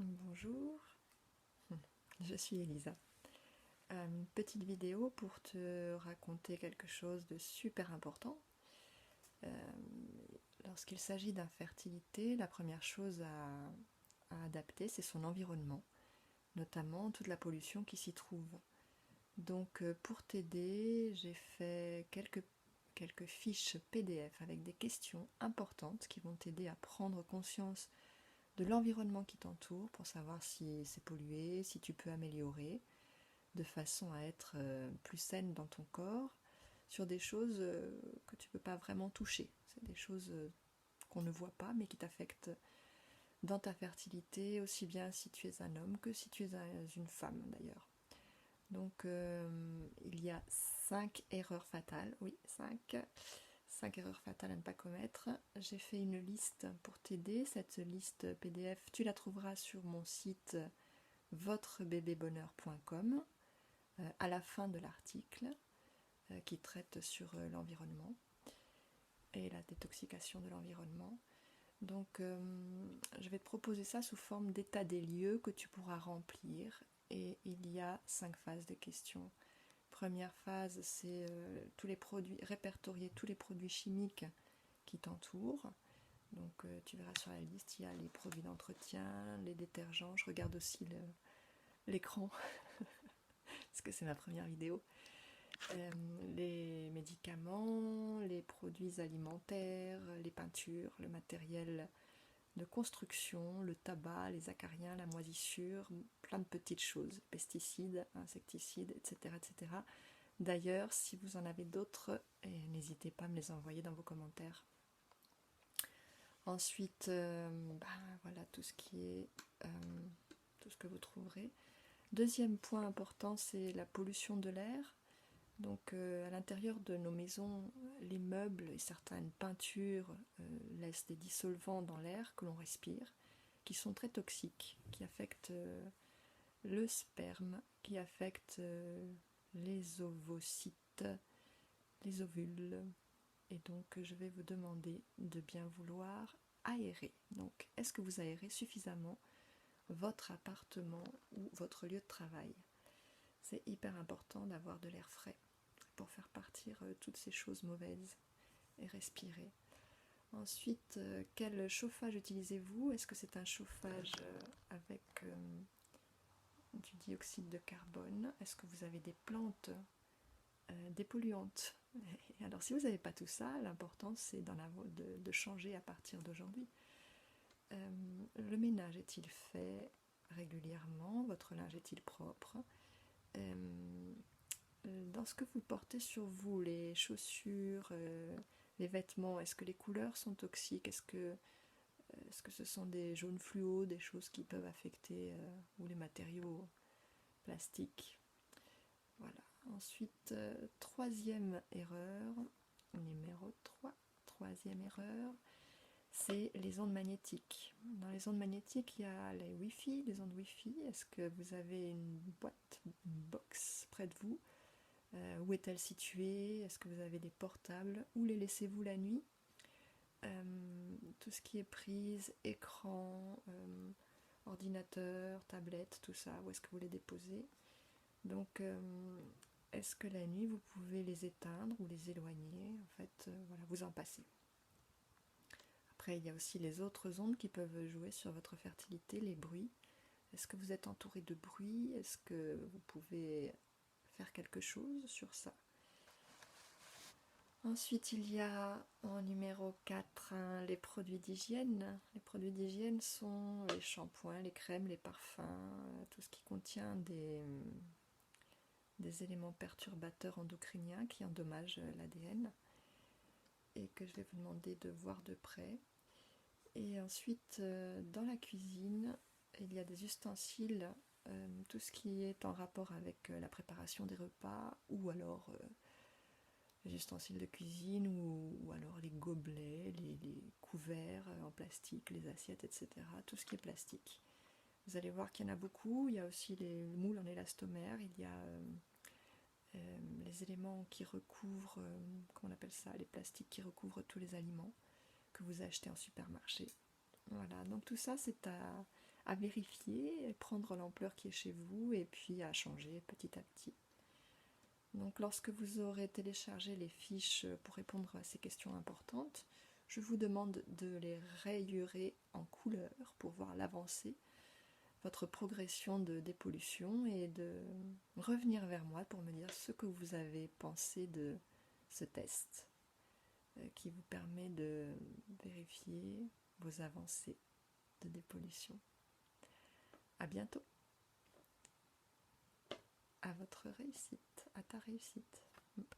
Bonjour, je suis Elisa. Une petite vidéo pour te raconter quelque chose de super important. Lorsqu'il s'agit d'infertilité, la première chose à adapter, c'est son environnement, notamment toute la pollution qui s'y trouve. Donc pour t'aider, j'ai fait quelques fiches PDF avec des questions importantes qui vont t'aider à prendre conscience de l'environnement qui t'entoure pour savoir si c'est pollué, si tu peux améliorer, de façon à être plus saine dans ton corps, sur des choses que tu ne peux pas vraiment toucher. C'est des choses qu'on ne voit pas mais qui t'affectent dans ta fertilité, aussi bien si tu es un homme que si tu es une femme d'ailleurs. Donc il y a 5 erreurs fatales, oui, 5 erreurs fatales à ne pas commettre. J'ai fait une liste pour t'aider. Cette liste PDF, tu la trouveras sur mon site votrebébébonheur.com à la fin de l'article qui traite sur l'environnement et la détoxication de l'environnement. Donc je vais te proposer ça sous forme d'état des lieux que tu pourras remplir, et il y a 5 phases de questions. Première phase, c'est répertorier tous les produits chimiques qui t'entourent. Donc tu verras sur la liste, il y a les produits d'entretien, les détergents. Je regarde aussi l'écran parce que c'est ma première vidéo. Les médicaments, les produits alimentaires, les peintures, le matériel de construction, le tabac, les acariens, la moisissure, plein de petites choses, pesticides, insecticides, etc. etc. D'ailleurs, si vous en avez d'autres, n'hésitez pas à me les envoyer dans vos commentaires. Ensuite, voilà tout ce que vous trouverez. Deuxième point important, c'est la pollution de l'air. Donc à l'intérieur de nos maisons, les meubles et certaines peintures laissent des dissolvants dans l'air que l'on respire, qui sont très toxiques, qui affectent le sperme, qui affectent les ovocytes, les ovules. Et donc je vais vous demander de bien vouloir aérer. Donc est-ce que vous aérez suffisamment votre appartement ou votre lieu de travail? C'est hyper important d'avoir de l'air frais pour faire partir toutes ces choses mauvaises et respirer. Ensuite, quel chauffage utilisez-vous? Est-ce que c'est un chauffage avec du dioxyde de carbone? Est-ce que vous avez des plantes dépolluantes? Et alors si vous n'avez pas tout ça, l'important c'est de changer à partir d'aujourd'hui. Le ménage est-il fait régulièrement? Votre linge est-il propre? Dans ce que vous portez sur vous, les chaussures, les vêtements, est-ce que les couleurs sont toxiques? Est-ce que ce sont des jaunes fluo, des choses qui peuvent affecter, ou les matériaux plastiques? Voilà. Ensuite, troisième erreur, numéro 3, troisième erreur, c'est les ondes magnétiques. Dans les ondes magnétiques, il y a les Wi-Fi, les ondes Wi-Fi. Est-ce que vous avez une boîte, une box près de vous? Où est-elle située? Est-ce que vous avez des portables? Où les laissez-vous la nuit? Tout ce qui est prise, écran, ordinateur, tablette, tout ça, où est-ce que vous les déposez? Donc, est-ce que la nuit, vous pouvez les éteindre ou les éloigner? En fait, voilà, vous en passez. Après, il y a aussi les autres ondes qui peuvent jouer sur votre fertilité, les bruits. Est-ce que vous êtes entouré de bruit? Est-ce que vous pouvez faire quelque chose sur ça? Ensuite, il y a en numéro 4 les produits d'hygiène. Les produits d'hygiène sont les shampoings, les crèmes, les parfums, tout ce qui contient des éléments perturbateurs endocriniens qui endommagent l'ADN et que je vais vous demander de voir de près. Et ensuite, dans la cuisine, il y a des ustensiles, tout ce qui est en rapport avec la préparation des repas, ou alors les ustensiles de cuisine, ou alors les gobelets, les couverts en plastique, les assiettes, etc. Tout ce qui est plastique. Vous allez voir qu'il y en a beaucoup. Il y a aussi les moules en élastomère, il y a les éléments qui recouvrent, comment on appelle ça, les plastiques qui recouvrent tous les aliments que vous achetez en supermarché. Voilà, donc tout ça c'est à vérifier, prendre l'ampleur qui est chez vous et puis à changer petit à petit. Donc lorsque vous aurez téléchargé les fiches pour répondre à ces questions importantes, je vous demande de les rayurer en couleur pour voir l'avancée, votre progression de dépollution et de revenir vers moi pour me dire ce que vous avez pensé de ce test qui vous permet de vérifier vos avancées de dépollution. À bientôt. À votre réussite, à ta réussite.